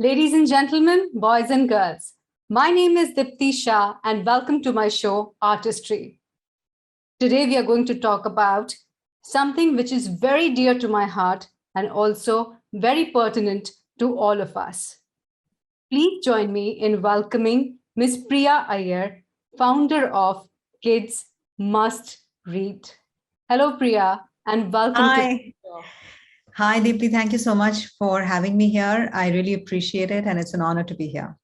Ladies and gentlemen, boys and girls, my name is Diptii Shah and welcome to my show, Artistry. Today we are going to talk about something which is very dear to my heart and also very pertinent to all of us. Please join me in welcoming Ms. Priya Iyer, founder of Kids Must Read. Hello, Priya, and welcome to the Hi. show. Hi, Deepthi. Thank you so much for having me here. I really appreciate it, and it's an honor to be here.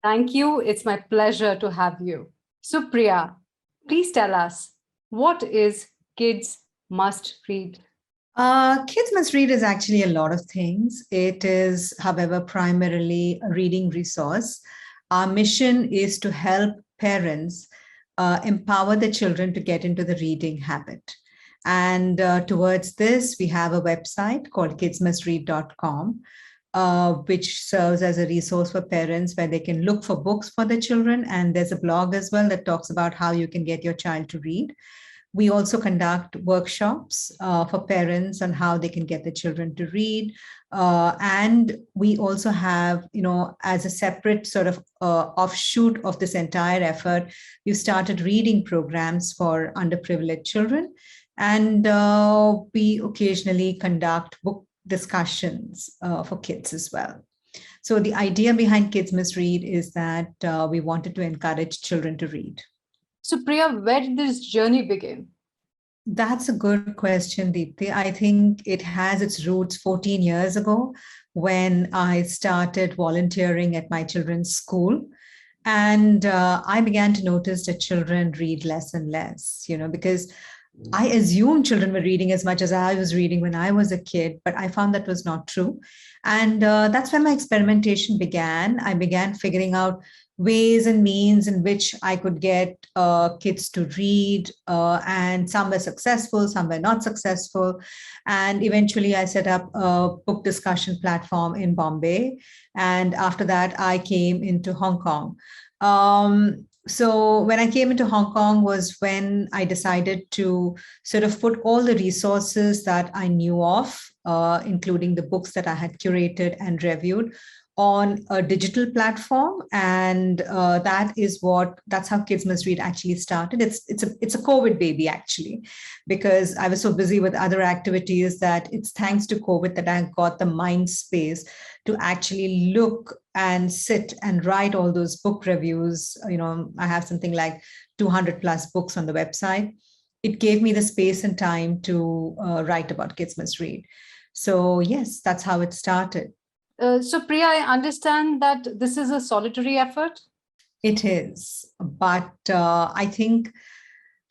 Thank you. It's my pleasure to have you. So, Priya, please tell us what is Kids Must Read? Kids Must Read is actually a lot of things. It is, however, primarily a reading resource. Our mission is to help parents empower the children to get into the reading habit. And towards this, we have a website called kidsmustread.com, which serves as a resource for parents where they can look for books for their children. And there's a blog as well that talks about how you can get your child to read. We also conduct workshops for parents on how they can get their children to read. And we also have, as a separate sort of offshoot of this entire effort, we've started reading programs for underprivileged children. And we occasionally conduct book discussions for kids as well. So the idea behind Kids Must Read is that we wanted to encourage children to read. So, Priya, where did this journey begin? That's a good question, Deepthi. I think it has its roots 14 years ago when I started volunteering at my children's school. And I began to notice that children read less and less, because I assumed children were reading as much as I was reading when I was a kid, but I found that was not true. And that's when my experimentation began. I began figuring out ways and means in which I could get kids to read, and some were successful, some were not successful. And eventually I set up a book discussion platform in Bombay. And after that, I came into Hong Kong. So when I came into Hong Kong was when I decided to sort of put all the resources that I knew of, including the books that I had curated and reviewed, on a digital platform. And that's how Kids Must Read actually started. It's a COVID baby, actually, because I was so busy with other activities that it's thanks to COVID that I got the mind space to actually look and sit and write all those book reviews. I have something like 200 plus books on the website. It gave me the space and time to write about Kids Must Read. So yes, that's how it started. So, Priya, I understand that this is a solitary effort. It is. But I think,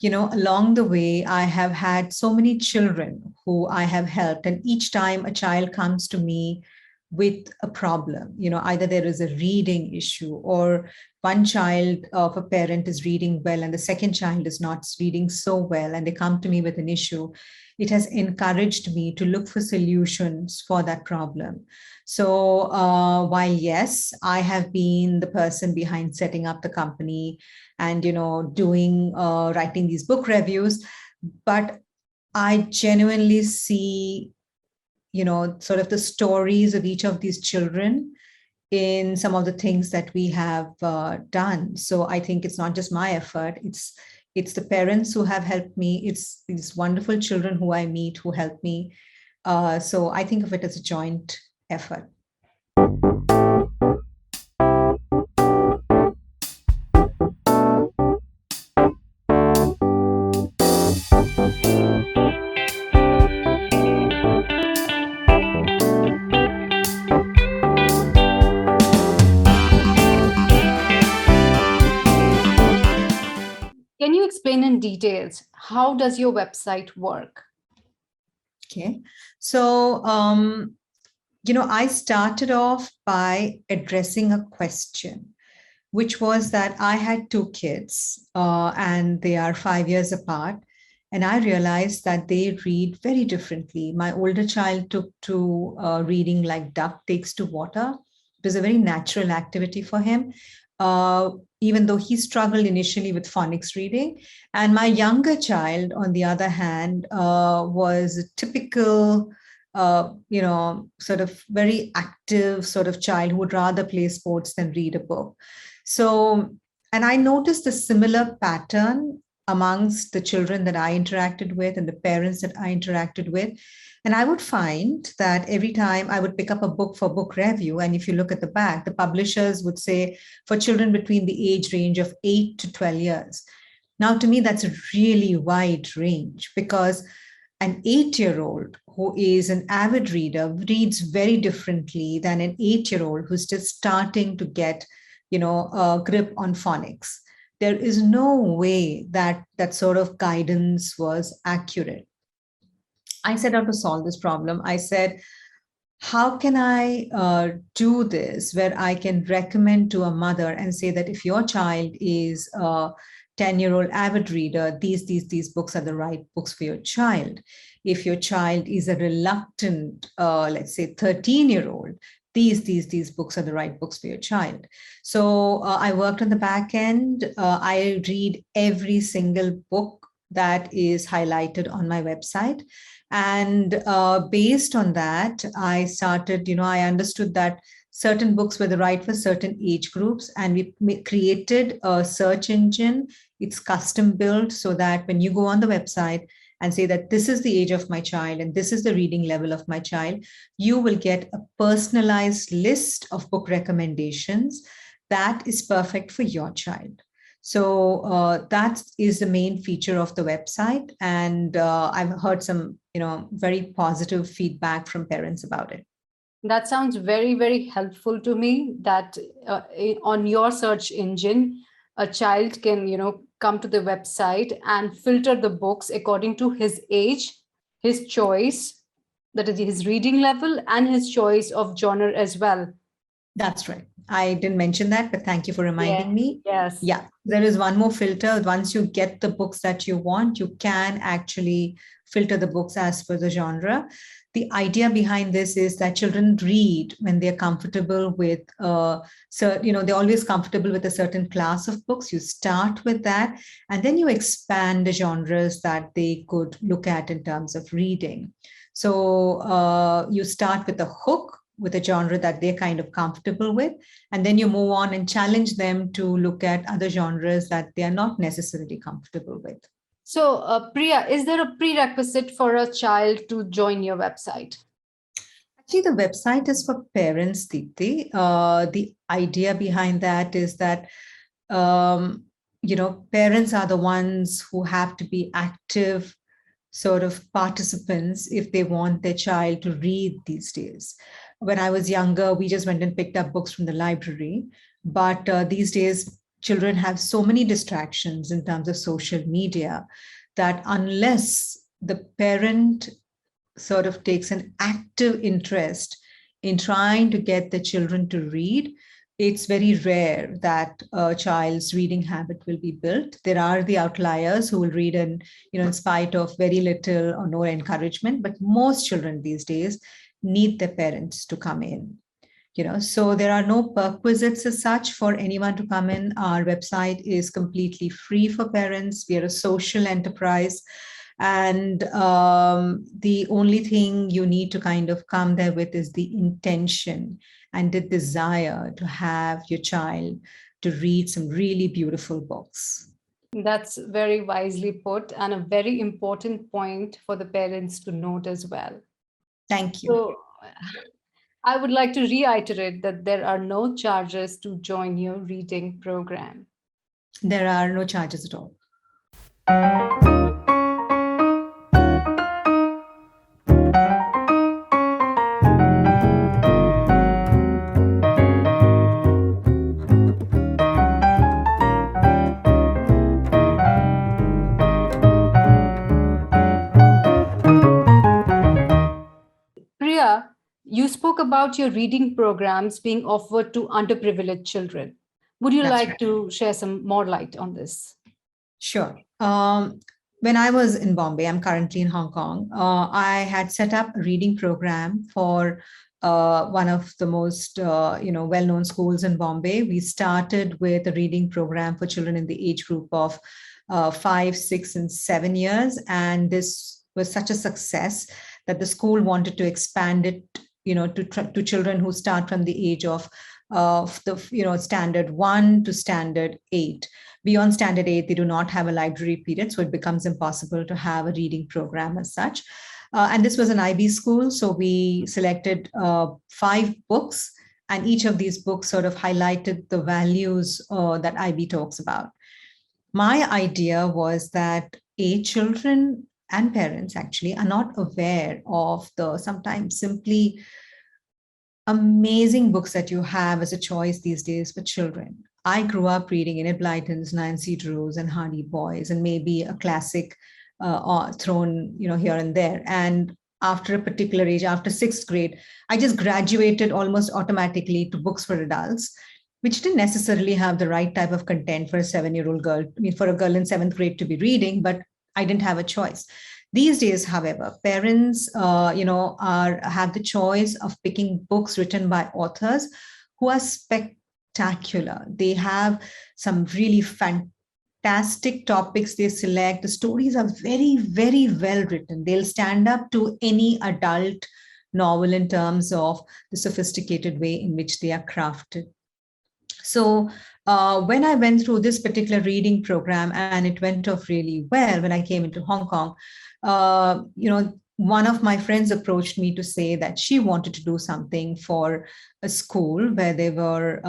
along the way, I have had so many children who I have helped. And each time a child comes to me with a problem, either there is a reading issue or one child of a parent is reading well and the second child is not reading so well, and they come to me with an issue, it has encouraged me to look for solutions for that problem. So while yes, I have been the person behind setting up the company and doing writing these book reviews, but I genuinely see sort of the stories of each of these children in some of the things that we have done. So I think it's not just my effort, it's the parents who have helped me, it's these wonderful children who I meet who help me. So I think of it as a joint effort. Can you explain in details how does your website work? Okay. So, I started off by addressing a question, which was that I had two kids and they are 5 years apart. And I realized that they read very differently. My older child took to reading like duck takes to water. It was a very natural activity for him, uh, even though he struggled initially with phonics reading. And my younger child, on the other hand, was a typical sort of very active sort of child who would rather play sports than read a book. So, and I noticed a similar pattern amongst the children that I interacted with and the parents that I interacted with. And I would find that every time I would pick up a book for book review, and if you look at the back, the publishers would say for children between the age range of 8 to 12 years. Now, to me, that's a really wide range because an 8-year-old who is an avid reader reads very differently than an 8-year-old who's just starting to get, a grip on phonics. There is no way that that sort of guidance was accurate. I set out to solve this problem. I said, how can I do this where I can recommend to a mother and say that if your child is a 10-year-old avid reader, these books are the right books for your child. If your child is a reluctant, let's say 13-year-old, these books are the right books for your child. So I worked on the back end. I read every single book that is highlighted on my website. And based on that, I started, I understood that certain books were the right for certain age groups. And we created a search engine. It's custom built so that when you go on the website and say that this is the age of my child and this is the reading level of my child, you will get a personalized list of book recommendations that is perfect for your child. So that is the main feature of the website. And I've heard some, very positive feedback from parents about it. That sounds very, very helpful to me that on your search engine, a child can, come to the website and filter the books according to his age, his choice, that is his reading level, and his choice of genre as well. That's right. I didn't mention that, but thank you for reminding me. Yes. Yeah, there is one more filter. Once you get the books that you want, you can actually filter the books as per the genre. The idea behind this is that children read when they're comfortable with, they're always comfortable with a certain class of books. You start with that, and then you expand the genres that they could look at in terms of reading. So you start with a hook, with a genre that they're kind of comfortable with, and then you move on and challenge them to look at other genres that they are not necessarily comfortable with. So, Priya, is there a prerequisite for a child to join your website? Actually, the website is for parents, Diptii. The idea behind that is that, parents are the ones who have to be active sort of participants if they want their child to read these days. When I was younger, we just went and picked up books from the library. But these days, children have so many distractions in terms of social media that unless the parent sort of takes an active interest in trying to get the children to read, it's very rare that a child's reading habit will be built. There are the outliers who will read in spite of very little or no encouragement, but most children these days need their parents to come in. So there are no perquisites as such for anyone to come in. Our website is completely free for parents. We are a social enterprise. And the only thing you need to kind of come there with is the intention and the desire to have your child to read some really beautiful books. That's very wisely put and a very important point for the parents to note as well. Thank you. So, I would like to reiterate that there are no charges to join your reading program. There are no charges at all. Priya, you spoke about your reading programs being offered to underprivileged children. Would you like to share some more light on this? Sure. When I was in Bombay, I'm currently in Hong Kong, I had set up a reading program for one of the most well-known schools in Bombay. We started with a reading program for children in the age group of 5, 6, and 7 years. And this was such a success that the school wanted to expand it, to children who start from the age of the standard 1 to standard 8. Beyond standard 8, they do not have a library period, so it becomes impossible to have a reading program as such. And this was an IB school, so we selected 5 books, and each of these books sort of highlighted the values that IB talks about. My idea was that children and parents actually are not aware of the sometimes simply amazing books that you have as a choice these days for children. I grew up reading Enid Blyton's Nancy Drews and Hardy Boys, and maybe a classic thrown, here and there. And after a particular age, after 6th grade, I just graduated almost automatically to books for adults, which didn't necessarily have the right type of content for a 7-year-old girl. I mean, for a girl in 7th grade to be reading, but I didn't have a choice. These days, however, parents, have the choice of picking books written by authors who are spectacular. They have some really fantastic topics they select. The stories are very, very well written. They'll stand up to any adult novel in terms of the sophisticated way in which they are crafted. So when I went through this particular reading program, and it went off really well when I came into Hong Kong, one of my friends approached me to say that she wanted to do something for a school where there were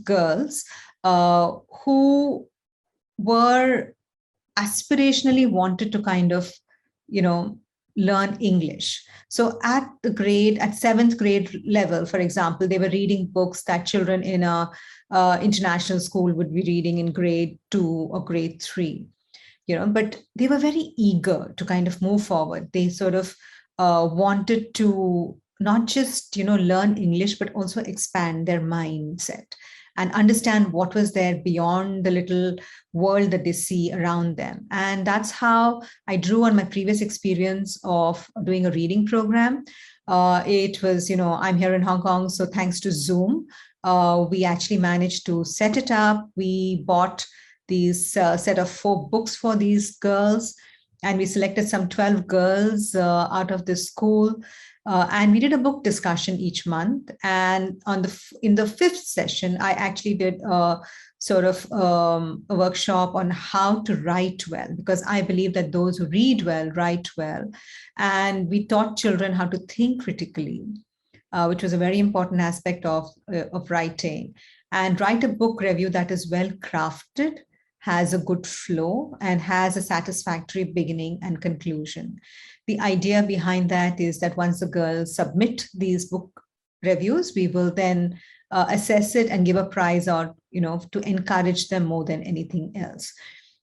girls who were aspirationally wanted to kind of, learn English. So at 7th grade level, for example, they were reading books that children in a international school would be reading in grade 2 or grade 3. But they were very eager to kind of move forward. They sort of wanted to not just, learn English, but also expand their mindset and understand what was there beyond the little world that they see around them. And that's how I drew on my previous experience of doing a reading program. It was, I'm here in Hong Kong, so thanks to Zoom, we actually managed to set it up. We bought these set of 4 books for these girls, and we selected some 12 girls out of the school. And we did a book discussion each month. And in the 5th session, I actually did a sort of a workshop on how to write well, because I believe that those who read well, write well. And we taught children how to think critically, which was a very important aspect of writing. And write a book review that is well crafted, has a good flow, and has a satisfactory beginning and conclusion. The idea behind that is that once the girls submit these book reviews, we will then assess it and give a prize, or to encourage them more than anything else.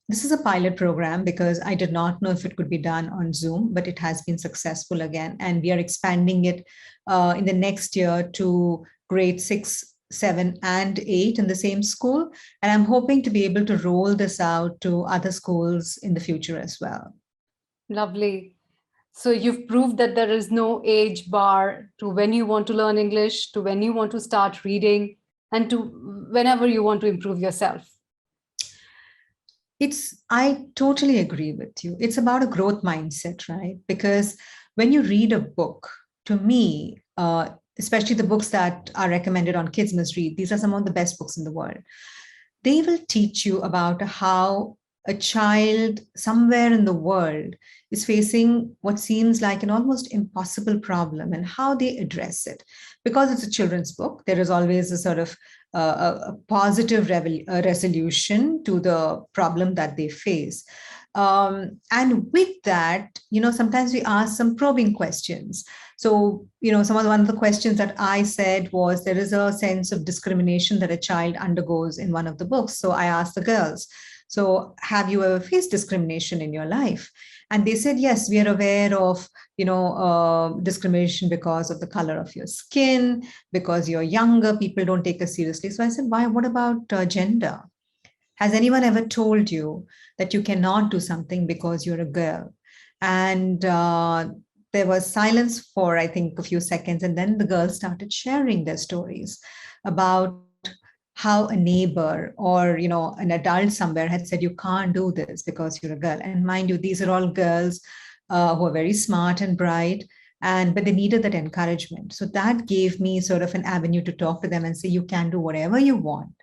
This is a pilot program because I did not know if it could be done on Zoom, but it has been successful again, and we are expanding it in the next year to grade 6, 7, and 8 in the same school. And I'm hoping to be able to roll this out to other schools in the future as well. Lovely. So you've proved that there is no age bar to when you want to learn English, to when you want to start reading, and to whenever you want to improve yourself. I totally agree with you. It's about a growth mindset, right? Because when you read a book, to me, especially the books that are recommended on Kids Must Read, these are some of the best books in the world. They will teach you about how a child somewhere in the world is facing what seems like an almost impossible problem and how they address it. Because it's a children's book, there is always a sort of a positive resolution to the problem that they face. And with that, sometimes we ask some probing questions. So, one of the questions that I said was, there is a sense of discrimination that a child undergoes in one of the books. So I asked the girls, so have you ever faced discrimination in your life? And they said, yes, we are aware of, discrimination because of the color of your skin, because you're younger, people don't take us seriously. So I said, why? What about gender? Has anyone ever told you that you cannot do something because you're a girl? And there was silence for, I think, a few seconds. And then the girls started sharing their stories about how a neighbor or, an adult somewhere had said, you can't do this because you're a girl. And mind you, these are all girls who are very smart and bright, but they needed that encouragement. So that gave me sort of an avenue to talk to them and say, you can do whatever you want.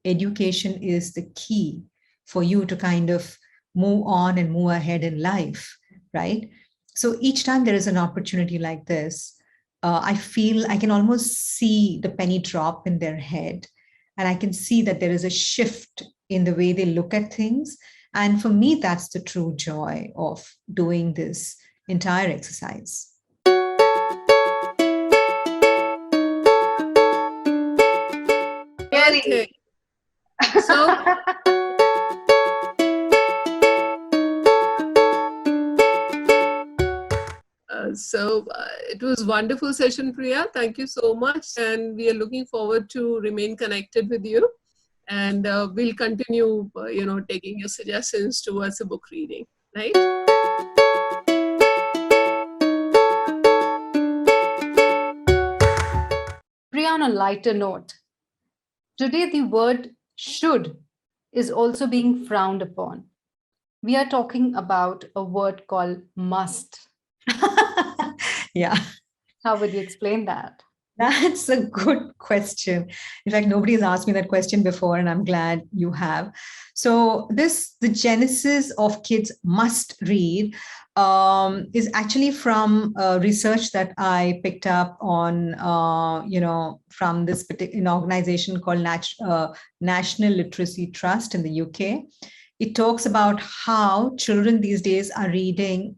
Education is the key for you to kind of move on and move ahead in life, right? So each time there is an opportunity like this, I feel I can almost see the penny drop in their head. And I can see that there is a shift in the way they look at things. And for me, that's the true joy of doing this entire exercise. Okay. So it was wonderful session, Priya. Thank you so much. And we are looking forward to remain connected with you. And we'll continue, taking your suggestions towards a book reading, right? Priya, on a lighter note, today the word should is also being frowned upon. We are talking about a word called must. Yeah. How would you explain that? That's a good question. In fact, nobody has asked me that question before, and I'm glad you have. So, the genesis of kids must read is actually from research that I picked up on, from this particular organization called National Literacy Trust in the UK. It talks about how children these days are reading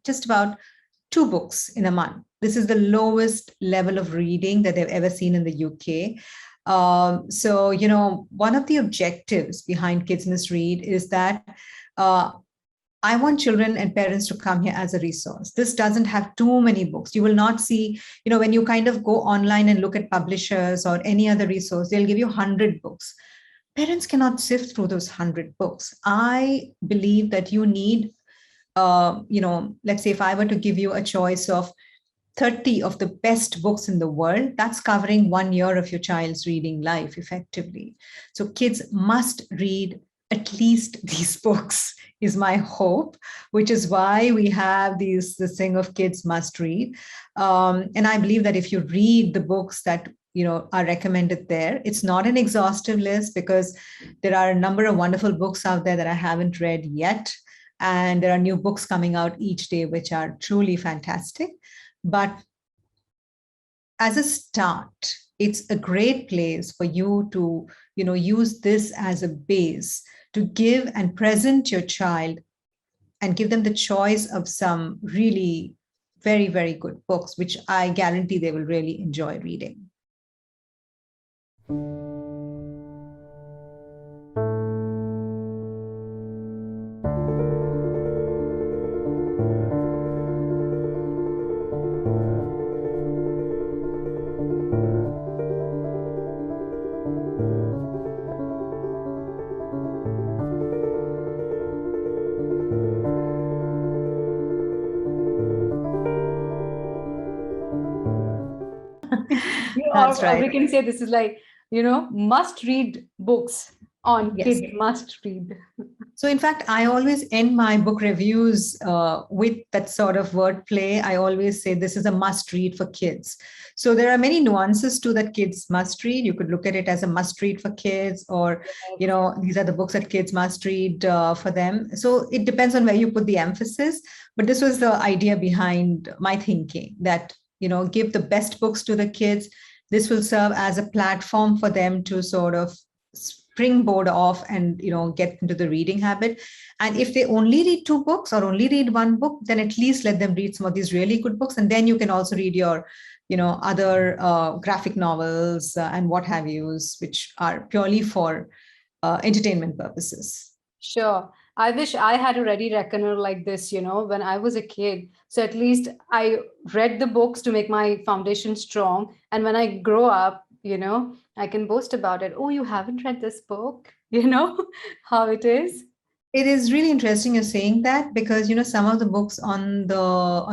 just about 2 books in a month. This is the lowest level of reading that they've ever seen in the UK. So, one of the objectives behind Kids Must Read is that I want children and parents to come here as a resource. This doesn't have too many books. You will not see, when you kind of go online and look at publishers or any other resource, they'll give you 100 books. Parents cannot sift through those 100 books. I believe that you need, let's say if I were to give you a choice of 30 of the best books in the world, that's covering 1 year of your child's reading life effectively. So kids must read at least these books is my hope, which is why we have this thing of kids must read. And I believe that if you read the books that are recommended there, it's not an exhaustive list because there are a number of wonderful books out there that I haven't read yet. And there are new books coming out each day, which are truly fantastic. But as a start, it's a great place for you to, use this as a base to give and present your child and give them the choice of some really very, very good books, which I guarantee they will really enjoy reading. That's right. We can say this is like, must read books on Yes. Kids Must Read. So in fact, I always end my book reviews with that sort of wordplay. I always say this is a must read for kids. So there are many nuances to that kids must read. You could look at it as a must read for kids, or, these are the books that kids must read for them. So it depends on where you put the emphasis. But this was the idea behind my thinking that, give the best books to the kids. This will serve as a platform for them to sort of springboard off and get into the reading habit. And if they only read 2 books or only read 1 book, then at least let them read some of these really good books, and then you can also read your other graphic novels and what have yous, which are purely for entertainment purposes. Sure. I wish I had a ready reckoner like this, when I was a kid. So at least I read the books to make my foundation strong. And when I grow up, I can boast about it. Oh, you haven't read this book? How it is. It is really interesting you're saying that, because some of the books on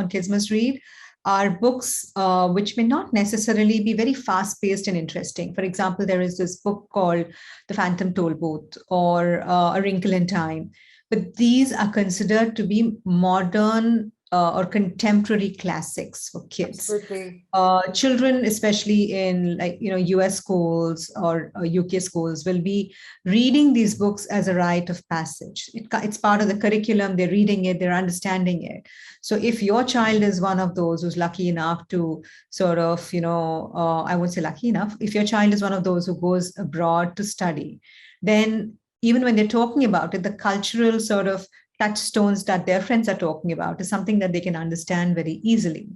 Kids Must Read are books which may not necessarily be very fast-paced and interesting. For example, there is this book called The Phantom Tollbooth or A Wrinkle in Time. But these are considered to be modern or contemporary classics for kids. Absolutely. Children, especially in US schools or UK schools, will be reading these books as a rite of passage. It's part of the curriculum. They're reading it, they're understanding it. So if your child is one of those who's lucky enough to sort of, I won't say lucky enough, if your child is one of those who goes abroad to study, then even when they're talking about it, the cultural sort of touchstones that their friends are talking about is something that they can understand very easily,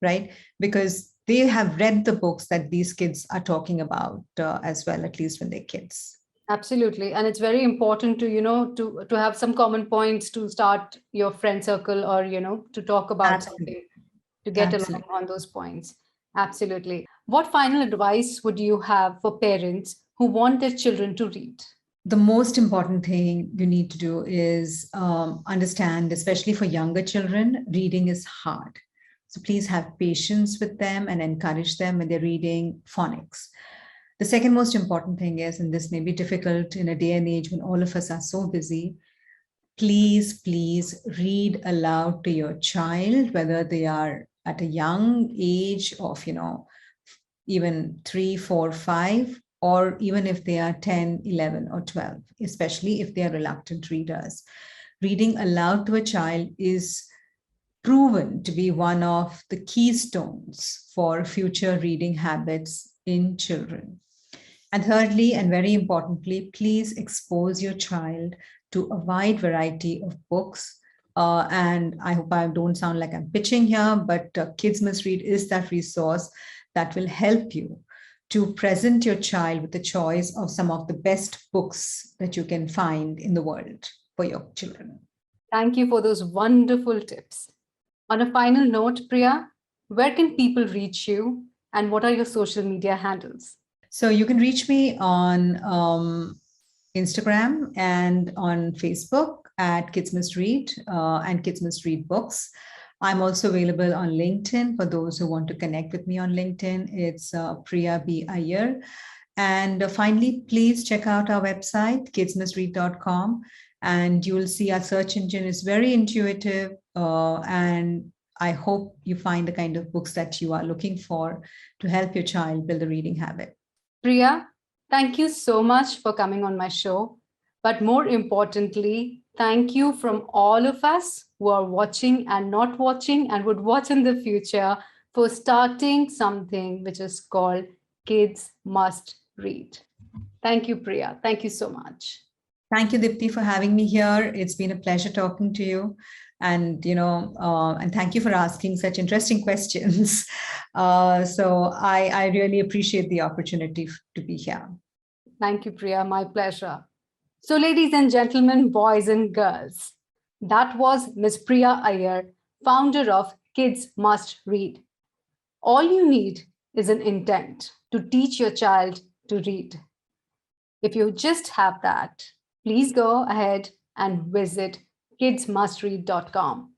right? Because they have read the books that these kids are talking about as well, at least when they're kids. Absolutely. And it's very important to have some common points to start your friend circle, or, to talk about Absolutely. something, to get along on those points. Absolutely. What final advice would you have for parents who want their children to read? The most important thing you need to do is understand, especially for younger children, reading is hard. So please have patience with them and encourage them when they're reading phonics. The second most important thing is, and this may be difficult in a day and age when all of us are so busy, please read aloud to your child, whether they are at a young age of, even 3, 4, 5, or even if they are 10, 11, or 12, especially if they are reluctant readers. Reading aloud to a child is proven to be one of the keystones for future reading habits in children. And thirdly, and very importantly, please expose your child to a wide variety of books. And I hope I don't sound like I'm pitching here, but Kids Must Read is that resource that will help you to present your child with a choice of some of the best books that you can find in the world for your children. Thank you for those wonderful tips. On a final note, Priya, where can people reach you and what are your social media handles? So you can reach me on Instagram and on Facebook at Kids Must Read and Kids Must Read Books. I'm also available on LinkedIn for those who want to connect with me on LinkedIn. It's Priya B. Iyer. And finally, please check out our website, kidsmustread.com, and you will see our search engine is very intuitive. And I hope you find the kind of books that you are looking for to help your child build a reading habit. Priya, thank you so much for coming on my show. But more importantly, thank you from all of us who are watching and not watching and would watch in the future for starting something which is called Kids Must Read. Thank you, Priya. Thank you so much. Thank you, Diptii, for having me here. It's been a pleasure talking to you. And, and thank you for asking such interesting questions. So I really appreciate the opportunity to be here. Thank you, Priya. My pleasure. So, ladies and gentlemen, boys and girls, that was Ms. Priya Iyer, founder of Kids Must Read. All you need is an intent to teach your child to read. If you just have that, please go ahead and visit kidsmustread.com.